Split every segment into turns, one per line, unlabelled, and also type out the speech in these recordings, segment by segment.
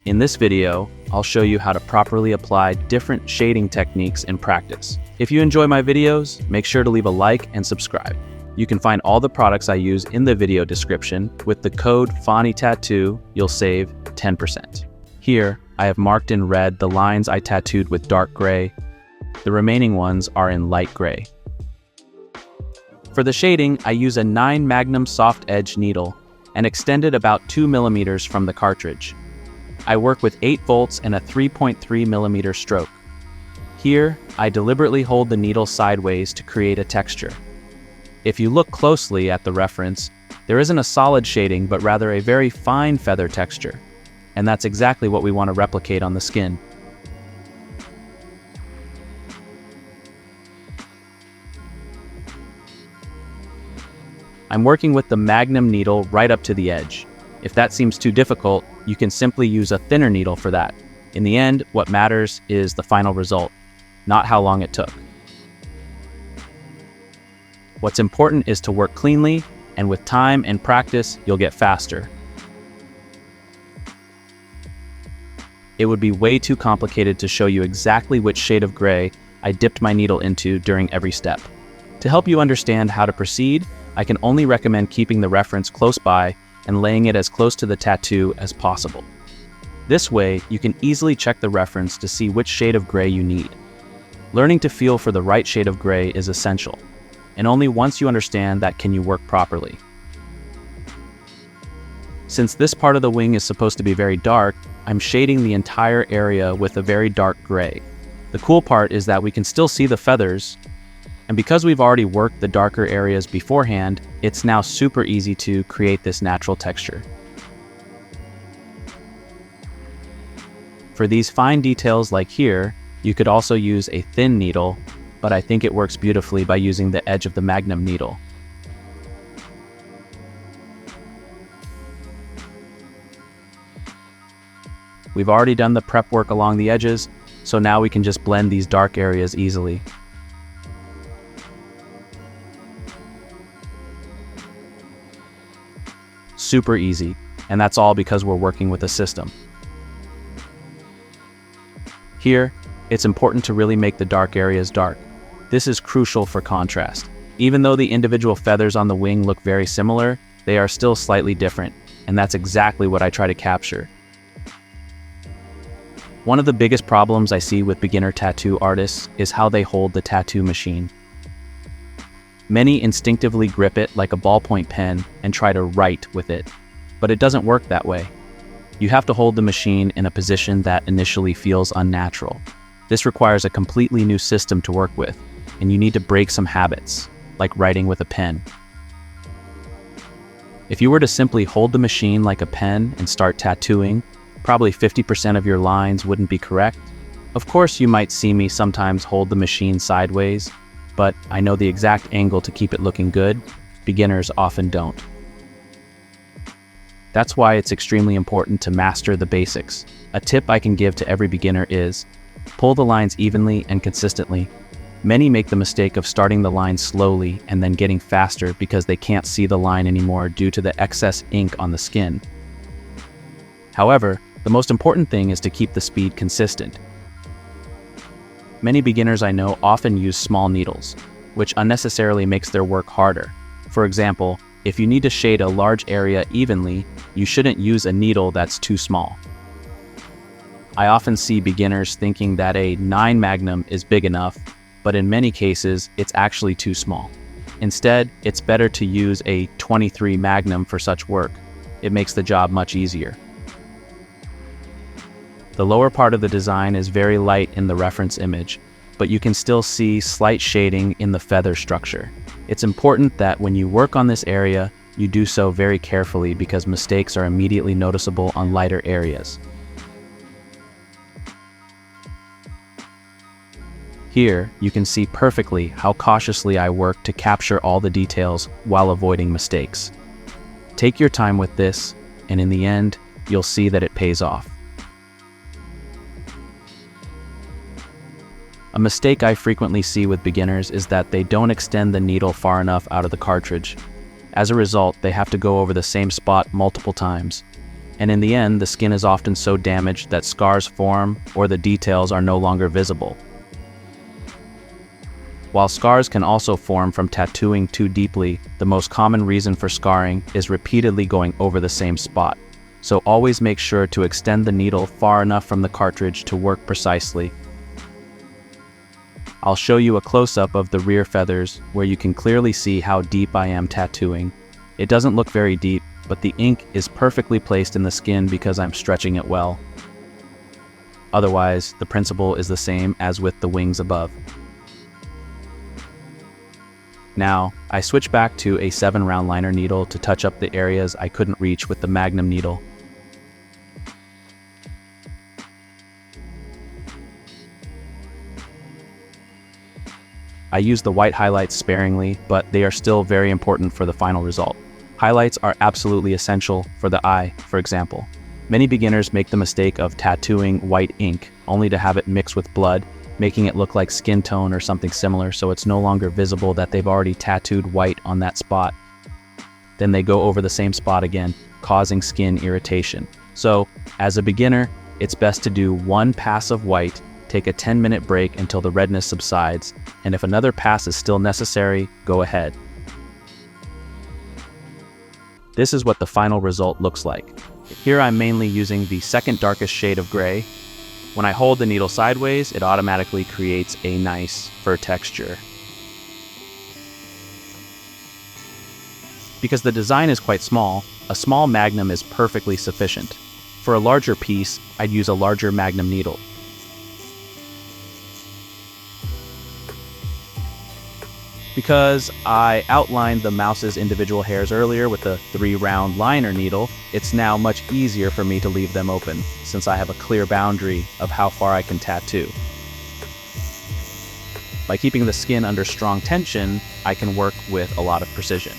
In this video, I'll show you how to properly apply different shading techniques in practice. If you enjoy my videos, make sure to leave a like and subscribe. You can find all the products I use in the video description. With the code FANITATTOO, you'll save 10%. Here, I have marked in red the lines I tattooed with dark gray. The remaining ones are in light gray. For the shading, I use a 9 Magnum soft edge needle and extended about 2 millimeters from the cartridge. I work with 8 volts and a 3.3 millimeter stroke. Here, I deliberately hold the needle sideways to create a texture. If you look closely at the reference, there isn't a solid shading but rather a very fine feather texture, and that's exactly what we want to replicate on the skin. I'm working with the Magnum needle right up to the edge. If that seems too difficult, you can simply use a thinner needle for that. In the end, what matters is the final result, not how long it took. What's important is to work cleanly, and with time and practice, you'll get faster. It would be way too complicated to show you exactly which shade of gray I dipped my needle into during every step. To help you understand how to proceed, I can only recommend keeping the reference close by and laying it as close to the tattoo as possible. This way, you can easily check the reference to see which shade of gray you need. Learning to feel for the right shade of gray is essential, and only once you understand that can you work properly. Since this part of the wing is supposed to be very dark, I'm shading the entire area with a very dark gray. The cool part is that we can still see the feathers, and because we've already worked the darker areas beforehand, it's now super easy to create this natural texture. For these fine details like here, you could also use a thin needle, but I think it works beautifully by using the edge of the Magnum needle. We've already done the prep work along the edges, so now we can just blend these dark areas easily. Super easy, and that's all because we're working with a system. Here, it's important to really make the dark areas dark. This is crucial for contrast. Even though the individual feathers on the wing look very similar, they are still slightly different, and that's exactly what I try to capture. One of the biggest problems I see with beginner tattoo artists is how they hold the tattoo machine. Many instinctively grip it like a ballpoint pen and try to write with it, but it doesn't work that way. You have to hold the machine in a position that initially feels unnatural. This requires a completely new system to work with, and you need to break some habits, like writing with a pen. If you were to simply hold the machine like a pen and start tattooing, probably 50% of your lines wouldn't be correct. Of course, you might see me sometimes hold the machine sideways, but I know the exact angle to keep it looking good. Beginners often don't. That's why it's extremely important to master the basics. A tip I can give to every beginner is, pull the lines evenly and consistently. Many make the mistake of starting the line slowly and then getting faster because they can't see the line anymore due to the excess ink on the skin. However, the most important thing is to keep the speed consistent. Many beginners I know often use small needles, which unnecessarily makes their work harder. For example, if you need to shade a large area evenly, you shouldn't use a needle that's too small. I often see beginners thinking that a 9 Magnum is big enough, but in many cases, it's actually too small. Instead, it's better to use a 23 Magnum for such work. It makes the job much easier. The lower part of the design is very light in the reference image, but you can still see slight shading in the feather structure. It's important that when you work on this area, you do so very carefully because mistakes are immediately noticeable on lighter areas. Here, you can see perfectly how cautiously I work to capture all the details while avoiding mistakes. Take your time with this, and in the end, you'll see that it pays off. A mistake I frequently see with beginners is that they don't extend the needle far enough out of the cartridge. As a result, they have to go over the same spot multiple times. and in the end, the skin is often so damaged that scars form or the details are no longer visible. While scars can also form from tattooing too deeply, the most common reason for scarring is repeatedly going over the same spot. So always make sure to extend the needle far enough from the cartridge to work precisely. I'll show you a close-up of the rear feathers where you can clearly see how deep I am tattooing. It doesn't look very deep, but the ink is perfectly placed in the skin because I'm stretching it well. Otherwise, the principle is the same as with the wings above. Now, I switch back to a 7-round liner needle to touch up the areas I couldn't reach with the Magnum needle. I use the white highlights sparingly, but they are still very important for the final result. Highlights are absolutely essential for the eye, for example. Many beginners make the mistake of tattooing white ink, only to have it mix with blood, making it look like skin tone or something similar, so it's no longer visible that they've already tattooed white on that spot. Then they go over the same spot again, causing skin irritation. So, as a beginner, it's best to do one pass of white, take a 10-minute break until the redness subsides, and if another pass is still necessary, go ahead. This is what the final result looks like. Here I'm mainly using the second darkest shade of gray. When I hold the needle sideways, it automatically creates a nice fur texture. Because the design is quite small, a small Magnum is perfectly sufficient. For a larger piece, I'd use a larger Magnum needle. Because I outlined the mouse's individual hairs earlier with the 3-round liner needle, it's now much easier for me to leave them open, since I have a clear boundary of how far I can tattoo. By keeping the skin under strong tension, I can work with a lot of precision.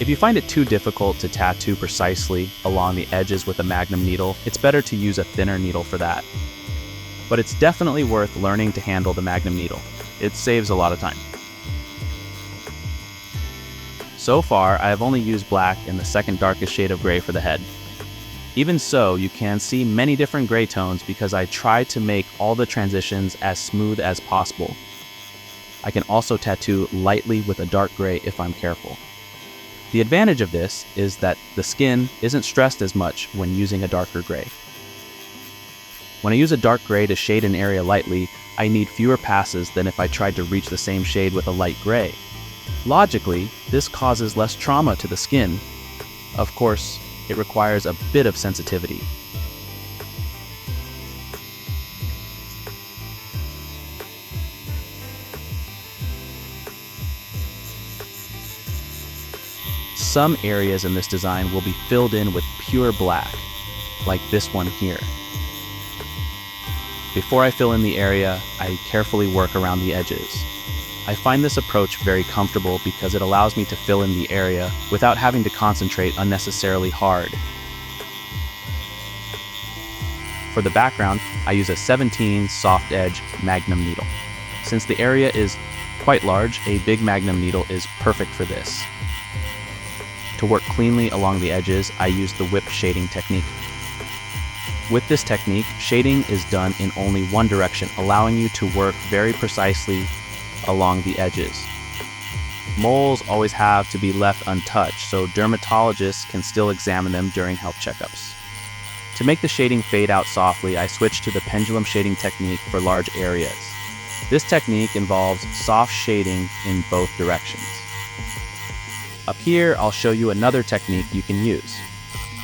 If you find it too difficult to tattoo precisely along the edges with a Magnum needle, it's better to use a thinner needle for that. But it's definitely worth learning to handle the Magnum needle. It saves a lot of time. So far, I have only used black in the second darkest shade of gray for the head. Even so, you can see many different gray tones because I try to make all the transitions as smooth as possible. I can also tattoo lightly with a dark gray if I'm careful. The advantage of this is that the skin isn't stressed as much when using a darker gray. When I use a dark gray to shade an area lightly, I need fewer passes than if I tried to reach the same shade with a light gray. Logically, this causes less trauma to the skin. Of course, it requires a bit of sensitivity. Some areas in this design will be filled in with pure black, like this one here. Before I fill in the area, I carefully work around the edges. I find this approach very comfortable because it allows me to fill in the area without having to concentrate unnecessarily hard. For the background, I use a 17 soft edge Magnum needle. Since the area is quite large, a big Magnum needle is perfect for this. To work cleanly along the edges, I use the whip shading technique. With this technique, shading is done in only one direction, allowing you to work very precisely along the edges. Moles always have to be left untouched, so dermatologists can still examine them during health checkups. To make the shading fade out softly, I switch to the pendulum shading technique for large areas. This technique involves soft shading in both directions. Up here, I'll show you another technique you can use.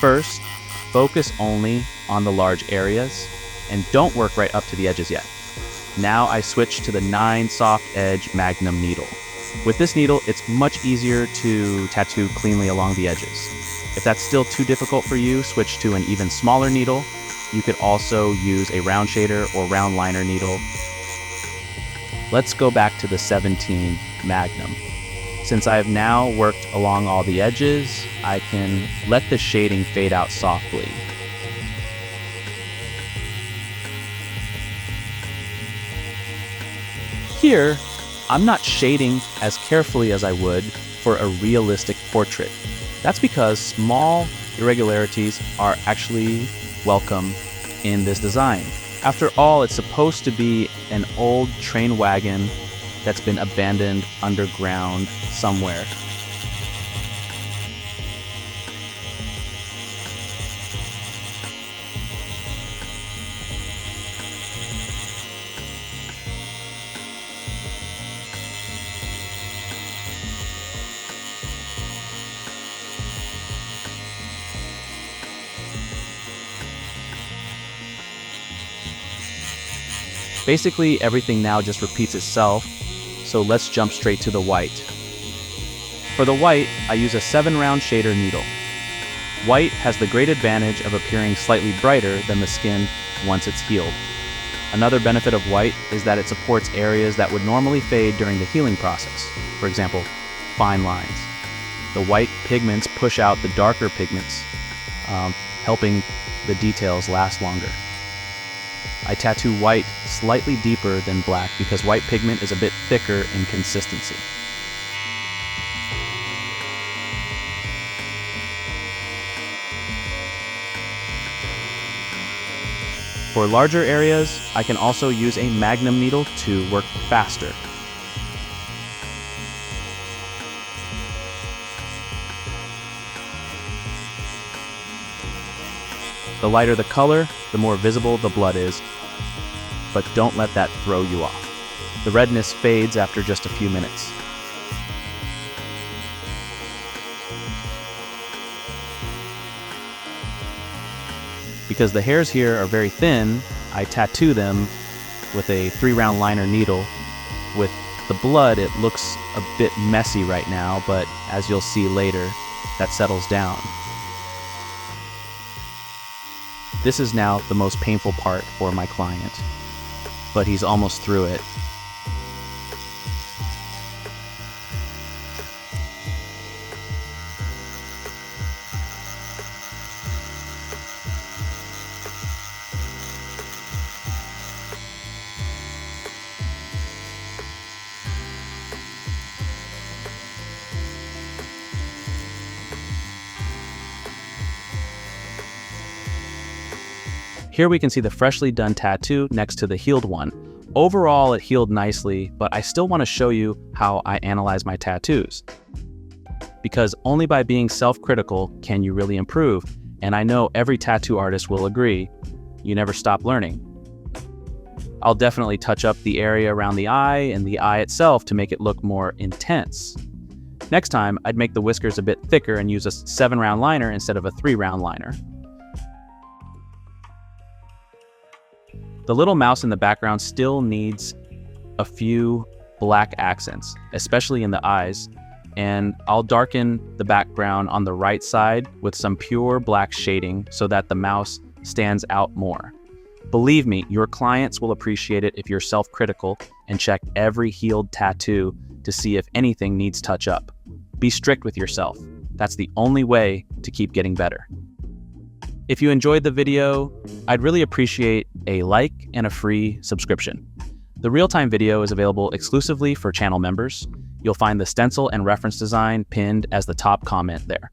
First, focus only on the large areas, and don't work right up to the edges yet. Now I switch to the 9 soft edge Magnum needle. With this needle, it's much easier to tattoo cleanly along the edges. If that's still too difficult for you, switch to an even smaller needle. You could also use a round shader or round liner needle. Let's go back to the 17 Magnum. Since I have now worked along all the edges, I can let the shading fade out softly. Here, I'm not shading as carefully as I would for a realistic portrait. That's because small irregularities are actually welcome in this design. After all, it's supposed to be an old train wagon that's been abandoned underground somewhere. Basically, everything now just repeats itself, so let's jump straight to the white. For the white, I use a 7-round shader needle. White has the great advantage of appearing slightly brighter than the skin once it's healed. Another benefit of white is that it supports areas that would normally fade during the healing process. For example, fine lines. The white pigments push out the darker pigments, helping the details last longer. I tattoo white slightly deeper than black because white pigment is a bit thicker in consistency. For larger areas, I can also use a Magnum needle to work faster. The lighter the color, the more visible the blood is, but don't let that throw you off. The redness fades after just a few minutes. Because the hairs here are very thin, I tattoo them with a 3-round liner needle. With the blood, it looks a bit messy right now, but as you'll see later, that settles down. This is now the most painful part for my client, but he's almost through it. Here we can see the freshly done tattoo next to the healed one. Overall, it healed nicely, but I still want to show you how I analyze my tattoos. Because only by being self-critical can you really improve, and I know every tattoo artist will agree, you never stop learning. I'll definitely touch up the area around the eye and the eye itself to make it look more intense. Next time, I'd make the whiskers a bit thicker and use a 7-round liner instead of a 3-round liner. The little mouse in the background still needs a few black accents, especially in the eyes, and I'll darken the background on the right side with some pure black shading so that the mouse stands out more. Believe me, your clients will appreciate it if you're self-critical and check every healed tattoo to see if anything needs touch up. Be strict with yourself. That's the only way to keep getting better. If you enjoyed the video, I'd really appreciate a like and a free subscription. The real-time video is available exclusively for channel members. You'll find the stencil and reference design pinned as the top comment there.